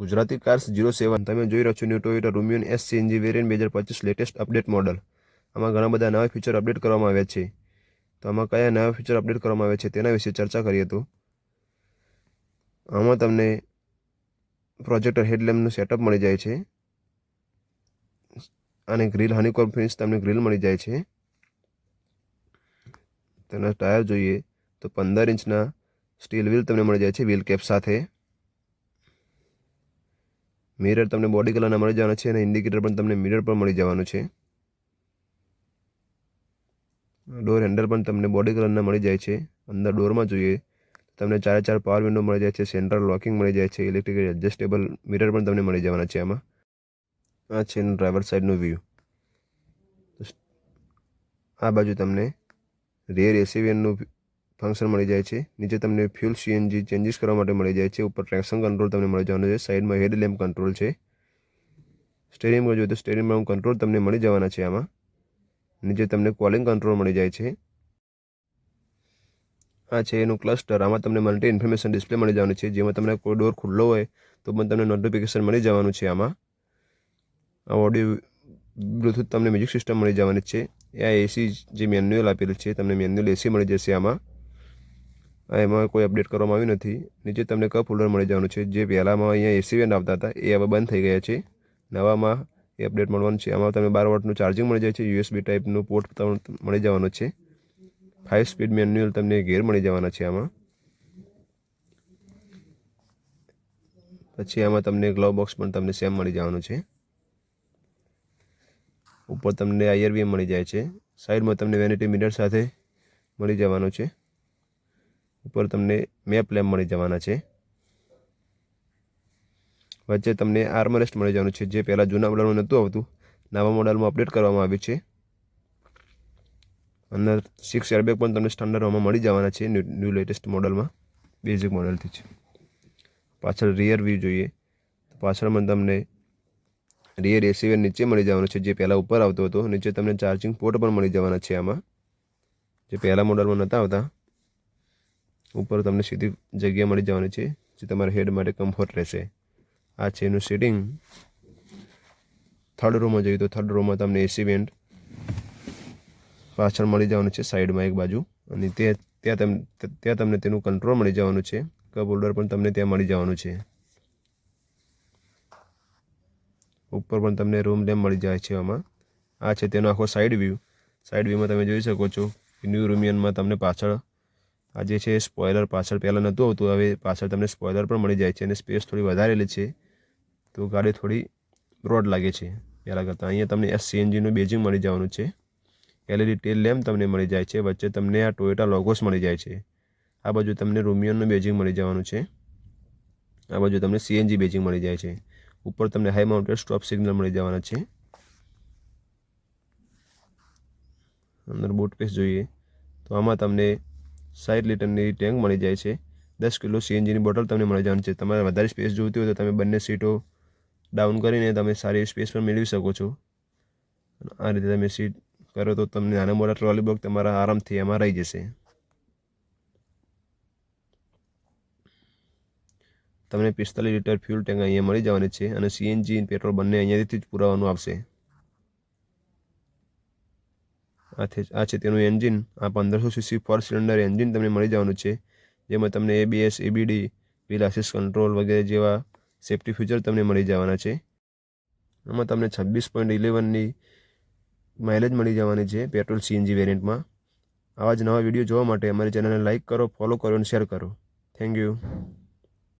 Gujarati cars 07 તમે જોઈ રહ્યો છો new Toyota Rumion S CNG variant 2025 latest update model. આમાં ઘણા બધા નવા ફીચર અપડેટ કરવામાં આવ્યા છે। તો આમાં કયા નવા ફીચર અપડેટ કરવામાં આવ્યા છે તેના વિશે ચર્ચા કરીએ તો આમાં તમને પ્રોજેક્ટર હેડલેમ્પનું સેટઅપ મળી જાય છે અને ગ્રીલ હનીકોમ્બ ફિનિશ તમને ગ્રીલ મળી જાય છે। તેના ટાયર જોઈએ તો 15 ઇંચના સ્ટીલ વ્હીલ તમને મળી જાય છે વ્હીલ કેપ સાથે। મિરર તમને બોડી કલરના મળી જવાના છે અને ઇન્ડિકેટર પણ તમને મિરર પર મળી જવાનું છે। ડોર હેન્ડલ પણ તમને બોડી કલરના મળી જાય છે। અંદર ડોરમાં જોઈએ તમને 4x4 પાવર વિન્ડો મળી જાય છે, સેન્ટ્રલ લોકિંગ મળી જાય છે, ઇલેક્ટ્રિક એડજસ્ટેબલ મિરર પણ તમને મળી જવાના છે। આમાં આ છે ડ્રાઈવર સાઈડનો વ્યૂ। આ બાજુ તમને રિયર એસી વેનનું ફંક્શન મળી જાય છે। નીચે તમને ફ્યુલ સીએનજી ચેન્જીસ કરવા માટે મળી જાય છે। ઉપર ટ્રેક્શન કંટ્રોલ તમને મળી જવાનું છે। સાઈડમાં હેડ લેમ્પ કંટ્રોલ છે। સ્ટીરિંગમાં જોઈએ તો સ્ટીરિંગમાં કંટ્રોલ તમને મળી જવાના છે। આમાં નીચે તમને કોલિંગ કંટ્રોલ મળી જાય છે। આ છે એનું ક્લસ્ટર। આમાં તમને મલ્ટી ઇન્ફોર્મેશન ડિસ્પ્લે મળી જવાનું છે, જેમાં તમને કોઈ ડોર ખુલ્લો હોય તો પણ તમને નોટિફિકેશન મળી જવાનું છે। આમાં આ ઓડિયો બ્લૂટૂથ તમને મ્યુઝિક સિસ્ટમ મળી જવાની છે। આ એસી જે મેન્યુઅલ આપેલું છે તમને મેન્યુઅલ એસી મળી જશે। એમાં કોઈ અપડેટ કરવામાં આવ્યું નથી। નીચે તમને કપ હોલ્ડર મળી જવાનું છે, જે પહેલામાં અહીંયા એસી વેન્ટ આવતા હતા એ હવે બંધ થઈ ગયા છે। નવામાં એ અપડેટ મળવાનું છે। આમાં તમને 12 વોટનું ચાર્જિંગ મળી જાય છે। યુએસબી ટાઈપનું પોર્ટ મળી જવાનું છે। 5 સ્પીડ મેન્યુઅલ તમને ગેર મળી જવાના છે। આમાં પછી આમાં તમને ગ્લવ બોક્સ પણ તમને સેમ મળી જવાનું છે। ઉપર તમને આઈઆરવીએમ મળી જાય છે। સાઈડમાં તમને વેનિટી મિરર સાથે મળી જવાનું છે। ઉપર તમને મેપ લેમ્પ મળી જવાના છે। વચ્ચે તમને આર્મરેસ્ટ મળી જવાનું છે, જે પહેલાં જૂના મોડલમાં નહોતું આવતું, નવા મોડલમાં અપડેટ કરવામાં આવ્યું છે। અંદર 6 એરબેગ પણ તમને સ્ટાન્ડર્ડમાં મળી જવાના છે ન્યૂ લેટેસ્ટ મોડલમાં, બેઝિક મોડલથી જ। પાછળ રિયર વ્યૂ જોઈએ તો પાછળમાં તમને રિયર એસી વેન્ટ નીચે મળી જવાનું છે, જે પહેલાં ઉપર આવતો હતો। નીચે તમને ચાર્જિંગ પોર્ટ પણ મળી જવાના છે આમાં, જે પહેલાં મોડલમાં નહોતા આવતા। ઉપર તમને સીધી જગ્યા મળી જવાની છે, જે તમારા હેડ માટે કમ્ફર્ટ રહેશે। આ છે એનું સીટિંગ। થર્ડ રોમાં જોઈએ તો થર્ડ રોમાં તમને એસી વેન્ટ પાછળ મળી જવાનું છે સાઈડમાં એક બાજુ, અને ત્યાં તમને તેનું કંટ્રોલ મળી જવાનું છે। કપ હોલ્ડર પણ તમને ત્યાં મળી જવાનું છે। ઉપર પણ તમને રૂમ લેમ્પ મળી જાય છે આમાં। આ છે તેનો આખો સાઈડ વ્યૂ। સાઈડ વ્યૂમાં તમે જોઈ શકો છો કે ન્યૂ રૂમિયનમાં તમને પાછળ આ જે છે સ્પોઇલર પાછળ પહેલાં નહોતું આવતું, હવે પાછળ તમને સ્પોઇલર પણ મળી જાય છે અને સ્પેસ થોડી વધારેલી છે, તો ગાડી થોડી બ્રોડ લાગે છે પહેલાં કરતાં। અહીંયા તમને સીએનજીનું બેઝિંગ મળી જવાનું છે। એલઈડી ટેલ લેમ્પ તમને મળી જાય છે। વચ્ચે તમને આ ટોયોટા લોગોસ મળી જાય છે। આ બાજુ તમને રૂમિયનનું બેઝિંગ મળી જવાનું છે। આ બાજુ તમને સીએનજી બેઝિંગ મળી જાય છે। ઉપર તમને હાઈ માઉન્ટેડ સ્ટોપ સિગ્નલ મળી જવાના છે। અંદર બૂટ સ્પેસ જોઈએ તો આમાં તમને 60 લીટરની ટેન્ક મળી જાય છે। 10 કિલો સીએનજીની બોટલ તમને મળી જવાની છે। તમારે વધારે સ્પેસ જોઈતી હોય તો તમે બંને સીટો ડાઉન કરીને તમે સારી સ્પેસ પણ મેળવી શકો છો। આ રીતે તમે સીટ કરો તો તમને નાના મોટા ટ્રોલી બેગ તમારા આરામથી એમાં રહી જશે। તમને 45 લીટર ફ્યુલ ટેન્ક અહીંયા મળી જવાની છે અને સીએનજી પેટ્રોલ બંને અહીંયાથી જ પુરાવાનું આવશે। આ છે તેનું એન્જિન। આ 1500 સીસી 4 સિલિન્ડર એન્જિન તમને મળી જવાનું છે, જેમાં તમને ABS, ABD, wheel assist control વગેરે જેવા સેફ્ટી ફીચર તમને મળી જવાના છે। આમાં તમને 26.11ની માઇલેજ મળી જવાની છે પેટ્રોલ સીએનજી વેરિયન્ટમાં। આવા જ નવા વિડીયો જોવા માટે અમારી ચેનલને લાઇક કરો, ફોલો કરો અને શેર કરો। Thank you.